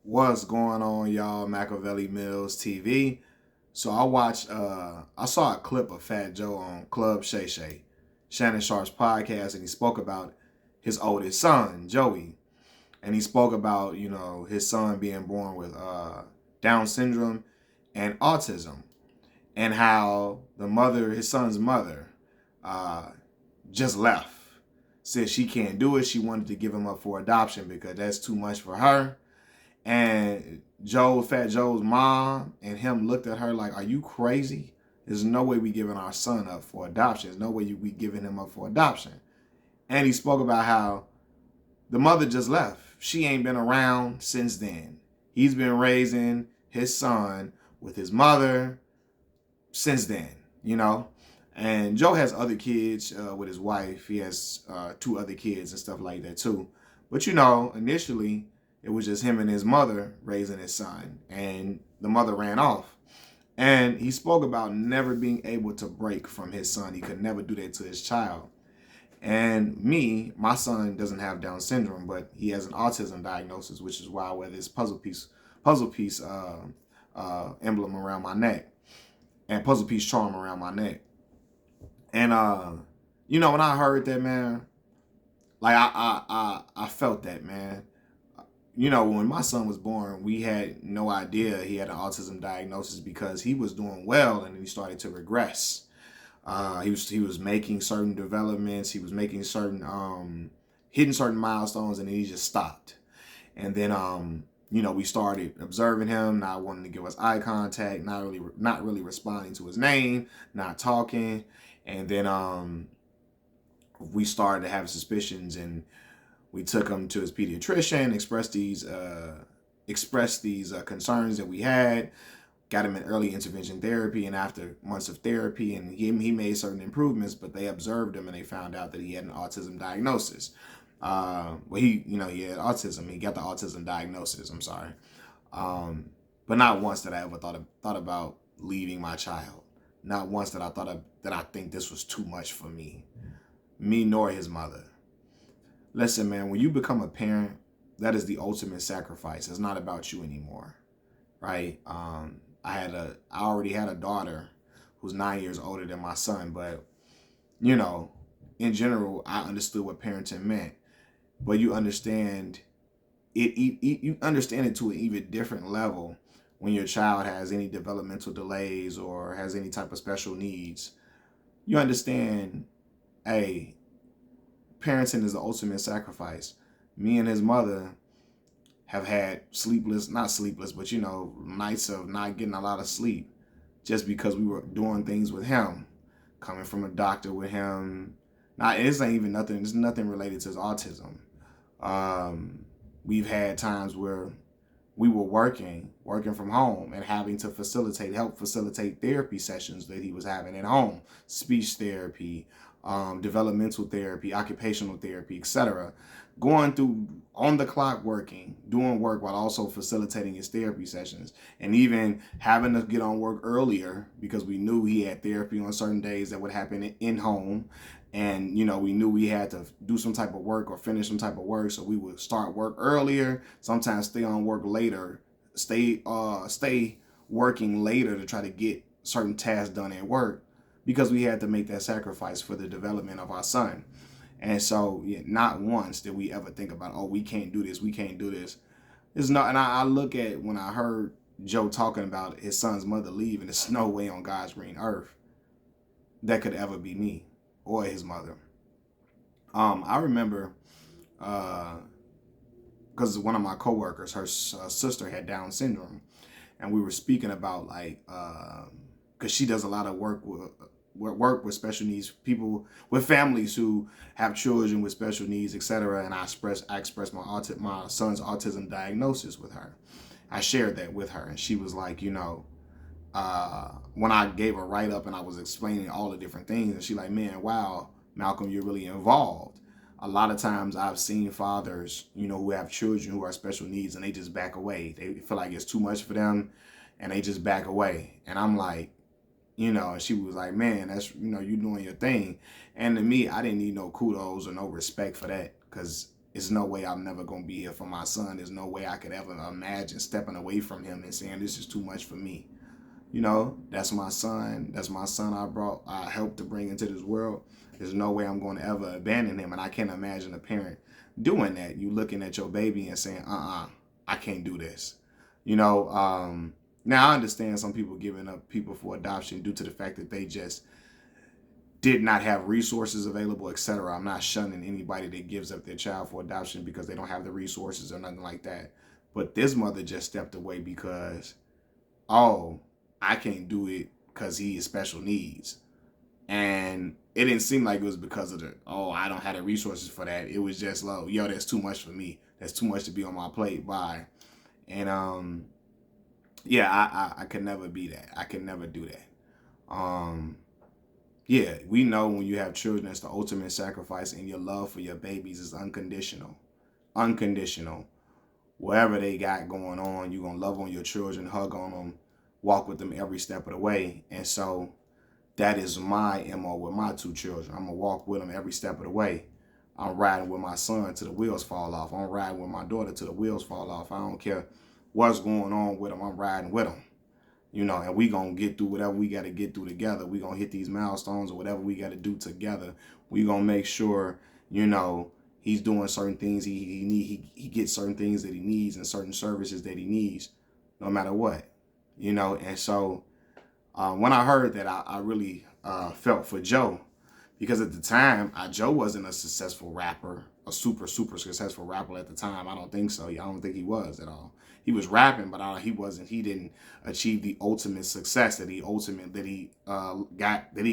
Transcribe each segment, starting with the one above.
What's going on, y'all? Machiavelli Mills TV. So I saw a clip of Fat Joe on Club Shay Shay, Shannon Sharp's podcast, and he spoke about his oldest son, Joey. And he spoke about, his son being born with Down syndrome and autism, and how his son's mother, uh, just left. Said she can't do it. She wanted to give him up for adoption because that's too much for her. And Fat Joe's mom and him looked at her like, "Are you crazy? There's no way we giving our son up for adoption. There's no way we giving him up for adoption." And he spoke about how the mother just left. She ain't been around since then. He's been raising his son with his mother since then, you know. And Joe has other kids with his wife. He has two other kids and stuff like that too. But initially it was just him and his mother raising his son, and the mother ran off. And he spoke about never being able to break from his son. He could never do that to his child. And my son doesn't have Down syndrome, but he has an autism diagnosis, which is why I wear this puzzle piece emblem around my neck, and puzzle piece charm around my neck. And when I heard that, man, like I felt that, man. When my son was born, we had no idea he had an autism diagnosis because he was doing well and then he started to regress. He was making certain developments, he was making certain hitting certain milestones, and then he just stopped. And then we started observing him, not wanting to give us eye contact, not really responding to his name, not talking. And then we started to have suspicions, and we took him to his pediatrician, expressed these concerns that we had, got him in early intervention therapy, and after months of therapy, and he made certain improvements, but they observed him and they found out that he had an autism diagnosis. He had autism. He got the autism diagnosis. I'm sorry, but not once did I ever thought about leaving my child. Not once did I that I think this was too much for me nor his mother. Listen, man, when you become a parent, that is the ultimate sacrifice. It's not about you anymore, right? I already had a daughter who's 9 years older than my son, but in general, I understood what parenting meant. But you understand you understand it to an even different level when your child has any developmental delays or has any type of special needs. You understand, hey, parenting is the ultimate sacrifice. Me and his mother have had not sleepless, but nights of not getting a lot of sleep just because we were doing things with him, coming from a doctor with him. Now, it's ain't even nothing, it's nothing related to his autism. We've had times where we were working from home and having to help facilitate therapy sessions that he was having at home, speech therapy, developmental therapy, occupational therapy, etc. Going through on the clock working, doing work while also facilitating his therapy sessions, and even having to get on work earlier because we knew he had therapy on certain days that would happen in home. And we knew we had to do some type of work or finish some type of work, so we would start work earlier, sometimes stay on work later, stay working later to try to get certain tasks done at work because we had to make that sacrifice for the development of our son. And so, yeah, not once did we ever think about, oh, we can't do this, we can't do this. It's not. And I look at when I heard Joe talking about his son's mother leaving, there's no way on God's green earth that could ever be me or his mother. I remember because one of my coworkers, her sister had Down syndrome, and we were speaking about because she does a lot of work with special needs people, with families who have children with special needs, etc. And I expressed my son's autism diagnosis with her. I shared that with her, and she was like, when I gave a write up and I was explaining all the different things, and she like, man, wow, Malcolm, you're really involved. A lot of times I've seen fathers, who have children who are special needs, and they just back away. They feel like it's too much for them, and they just back away. And I'm like, and she was like, man, that's, you doing your thing. And to me, I didn't need no kudos or no respect for that, because there's no way I'm never going to be here for my son. There's no way I could ever imagine stepping away from him and saying, this is too much for me. You know, that's my son. That's my son I helped to bring into this world. There's no way I'm going to ever abandon him. And I can't imagine a parent doing that. You looking at your baby and saying, I can't do this. You know, now I understand some people giving up people for adoption due to the fact that they just did not have resources available, etc. I'm not shunning anybody that gives up their child for adoption because they don't have the resources or nothing like that. But this mother just stepped away because, oh, I can't do it because he has special needs. And it didn't seem like it was because of I don't have the resources for that. It was just, yo, that's too much for me. That's too much to be on my plate. Bye. And yeah, I could never be that. I could never do that. Yeah, we know when you have children, it's the ultimate sacrifice, and your love for your babies is unconditional. Unconditional. Whatever they got going on, you're going to love on your children, hug on them, walk with them every step of the way. And so that is my MO with my two children. I'm going to walk with them every step of the way. I'm riding with my son till the wheels fall off. I'm riding with my daughter till the wheels fall off. I don't care what's going on with them. I'm riding with them. You know, and we going to get through whatever we got to get through together. We going to hit these milestones or whatever we got to do together. We going to make sure, you know, he's doing certain things he gets certain things that he needs and certain services that he needs no matter what. You know, and so when I heard that, I really felt for Joe, because at the time, Joe wasn't a successful rapper, a super successful rapper at the time. I don't think so. I don't think he was at all. He was rapping, but he didn't achieve the ultimate success that he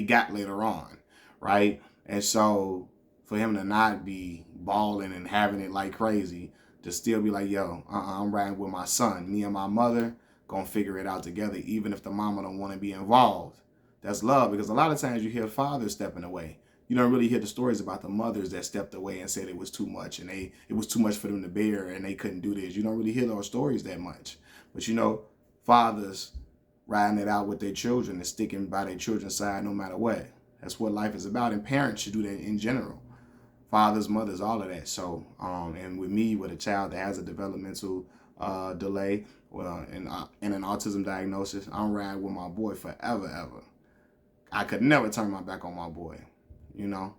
got later on, right? And so for him to not be balling and having it like crazy, to still be like, yo, I'm riding with my son. Me and my mother gonna figure it out together, even if the mama don't want to be involved. That's love, because a lot of times you hear fathers stepping away. You don't really hear the stories about the mothers that stepped away and said it was too much, and it was too much for them to bear and they couldn't do this. You don't really hear those stories that much. But you know, fathers riding it out with their children and sticking by their children's side no matter what. That's what life is about, and parents should do that in general. Fathers, mothers, all of that. So, and with me, with a child that has a developmental delay and an autism diagnosis, I'm riding with my boy forever, ever. I could never turn my back on my boy, you know.